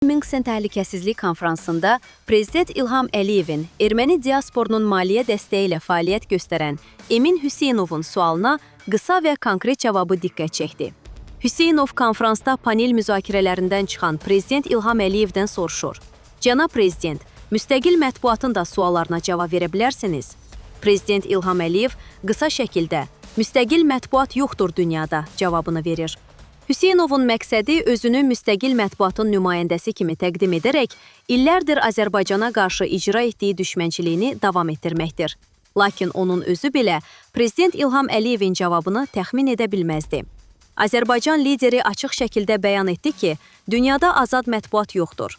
Münxen Təhlükəsizlik Konfransında Prezident İlham Əliyevin erməni diasporunun maliyyə dəstəyi ilə fəaliyyət göstərən Emin Hüseynovun sualına qısa və konkret cavabı diqqət çəkdi. Hüseynov konfransda panel müzakirələrindən çıxan Prezident İlham Əliyevdən soruşur. Cənab Prezident, müstəqil mətbuatın da suallarına cavab verə bilərsiniz. Prezident İlham Əliyev qısa şəkildə müstəqil mətbuat yoxdur dünyada cavabını verir. Hüseynovun məqsədi özünü müstəqil mətbuatın nümayəndəsi kimi təqdim edərək, illərdir Azərbaycana qarşı icra etdiyi düşmənçiliyini davam etdirməkdir. Lakin onun özü belə Prezident İlham Əliyevin cavabını təxmin edə bilməzdi. Azərbaycan lideri açıq şəkildə bəyan etdi ki, dünyada azad mətbuat yoxdur.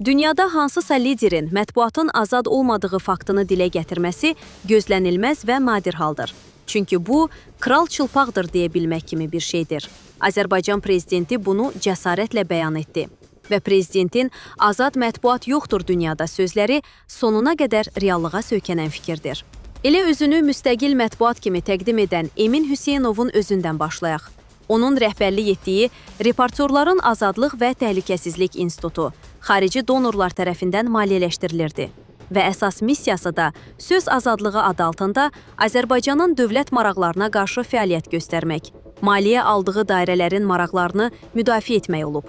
Dünyada hansısa liderin mətbuatın azad olmadığı faktını dilə gətirməsi gözlənilməz və nadir haldır. Çünki bu, kral çılpaqdır deyə bilmək kimi bir şeydir. Azərbaycan prezidenti bunu cəsarətlə bəyan etdi və prezidentin azad mətbuat yoxdur dünyada sözləri sonuna qədər reallığa söykənən fikirdir. Elə özünü müstəqil mətbuat kimi təqdim edən Emin Hüseynovun özündən başlayaq. Onun rəhbərlik etdiyi Reportyorların Azadlıq və Təhlükəsizlik İnstitutu xarici donorlar tərəfindən maliyyələşdirilirdi və əsas missiyası da söz azadlığı adı altında Azərbaycanın dövlət maraqlarına qarşı fəaliyyət göstərmək, maliyyə aldığı dairələrin maraqlarını müdafiə etmək olub.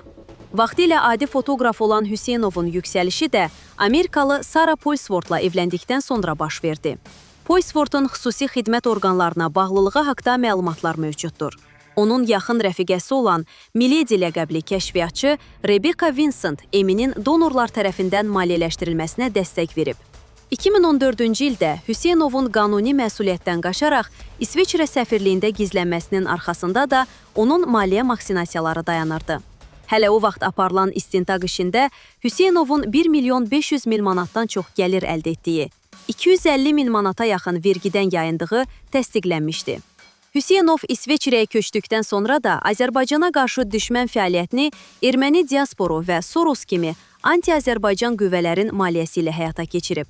Vaxtilə adi fotoqraf olan Hüseynovun yüksəlişi də Amerikalı Sara Pollsworthla evləndikdən sonra baş verdi. Pollsworthun xüsusi xidmət orqanlarına bağlılığı haqda məlumatlar mövcuddur. Onun yaxın rəfiqəsi olan Miledi ləqəbli kəşfiyyatçı Rebecca Vincent Eminin donorlar tərəfindən maliyyələşdirilməsinə dəstək verib. 2014-cü ildə Hüseynovun qanuni məsuliyyətdən qaçaraq İsveçrə səfirliyində gizlənməsinin arxasında da onun maliyyə maksinasiyaları dayanırdı. Hələ o vaxt aparılan istintaq işində Hüseynovun 1.500.000 manatdan çox gəlir əldə etdiyi, 250.000 manata yaxın vergidən yayındığı təsdiqlənmişdi. Hüseynov İsveçrəyə köçdükdən sonra da Azərbaycana qarşı düşmən fəaliyyətini erməni diasporu və Soros kimi anti-Azərbaycan qüvvələrin maliyyəsi ilə həyata keçirib.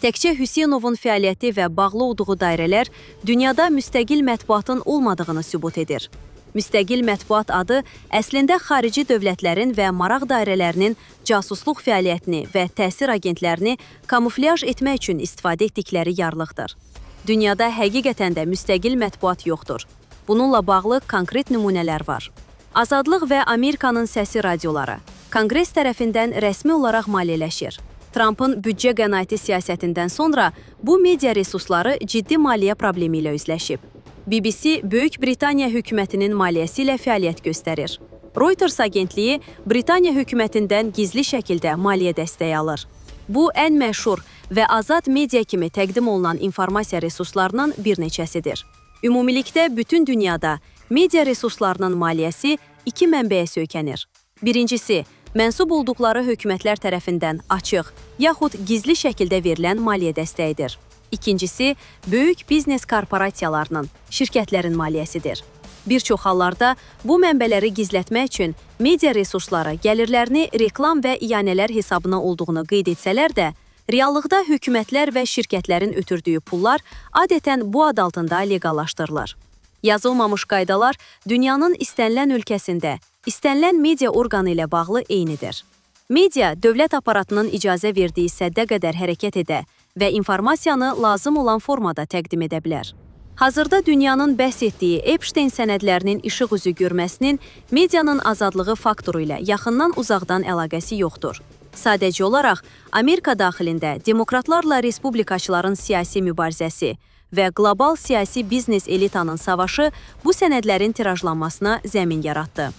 Təkcə Hüseynovun fəaliyyəti və bağlı olduğu dairələr dünyada müstəqil mətbuatın olmadığını sübut edir. Müstəqil mətbuat adı əslində xarici dövlətlərin və maraq dairələrinin casusluq fəaliyyətini və təsir agentlərini kamuflyaj etmək üçün istifadə etdikləri yarlıqdır. Dünyada həqiqətən də müstəqil mətbuat yoxdur. Bununla bağlı konkret nümunələr var. Azadlıq və Amerikanın səsi radioları Konqres tərəfindən rəsmi olaraq maliyyələşir. Trumpın büdcə qənaəti siyasətindən sonra bu media resursları ciddi maliyyə problemi ilə üzləşib. BBC Böyük Britaniya hökumətinin maliyyəsi ilə fəaliyyət göstərir. Reuters agentliyi Britaniya hökumətindən gizli şəkildə maliyyə dəstəyi alır. Bu, ən məşhur və azad media kimi təqdim olunan informasiya resurslarının bir neçəsidir. Ümumilikdə bütün dünyada media resurslarının maliyyəsi iki mənbəyə söykənir. Birincisi, mənsub olduqları hökumətlər tərəfindən açıq, yaxud gizli şəkildə verilən maliyyə dəstəyidir. İkincisi, böyük biznes korporasiyalarının, şirkətlərin maliyyəsidir. Bir çox hallarda bu mənbələri gizlətmək üçün media resursları gəlirlərini reklam və iyanələr hesabına olduğunu qeyd etsələr də, reallıqda hökumətlər və şirkətlərin ötürdüyü pullar adətən bu ad altında legallaşdırılır. Yazılmamış qaydalar dünyanın istənilən ölkəsində, istənilən media orqanı ilə bağlı eynidir. Media dövlət aparatının icazə verdiyi səddə qədər hərəkət edə və informasiyanı lazım olan formada təqdim edə bilər. Hazırda dünyanın bəhs etdiyi Epstein sənədlərinin işıq üzü görməsinin medianın azadlığı faktoru ilə yaxından uzaqdan əlaqəsi yoxdur. Sadəcə olaraq, Amerika daxilində demokratlarla respublikaçıların siyasi mübarizəsi və qlobal siyasi biznes elitanın savaşı bu sənədlərin tirajlanmasına zəmin yaratdı.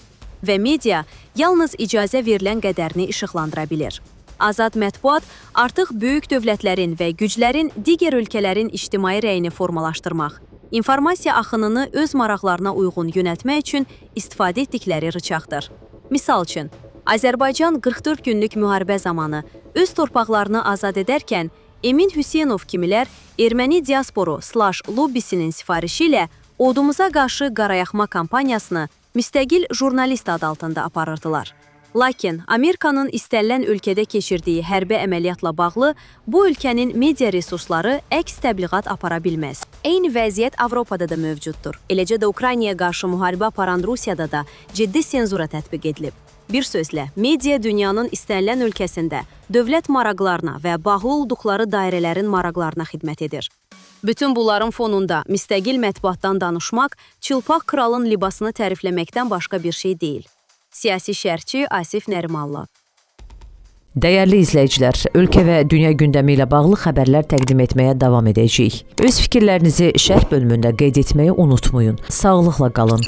Və media yalnız icazə verilən qədərini işıqlandıra bilir. Azad mətbuat artıq böyük dövlətlərin və güclərin digər ölkələrin ictimai rəyini formalaşdırmaq, informasiya axınını öz maraqlarına uyğun yönəltmək üçün istifadə etdikləri rıçaqdır. Misal üçün, Azərbaycan 44 günlük müharibə zamanı öz torpaqlarını azad edərkən Emin Hüseynov kimilər erməni diasporu /lobbisinin sifarişi ilə ordumuza qarşı qarayaxma kampaniyasını müstəqil jurnalist adı altında aparırdılar. Lakin Amerikanın istənilən ölkədə keçirdiyi hərbi əməliyyatla bağlı bu ölkənin media resursları əks təbliğat apara bilməz. Eyni vəziyyət Avropada da mövcuddur. Eləcə də Ukraynaya qarşı müharibə aparan Rusiyada da ciddi senzura tətbiq edilib. Bir sözlə, media dünyanın istənilən ölkəsində dövlət maraqlarına və bağlı olduqları dairələrin maraqlarına xidmət edir. Bütün bunların fonunda müstəqil mətbuatdan danışmaq, çılpaq kralın libasını tərifləməkdən başqa bir şey deyil. Siyasi şərhçi Asif Nərimanlı. Dəyərli izləyicilər, ölkə və dünya gündəmi ilə bağlı xəbərlər təqdim etməyə davam edəcəyik. Öz fikirlərinizi şərh bölümündə qeyd etməyi unutmayın. Sağlıqla qalın.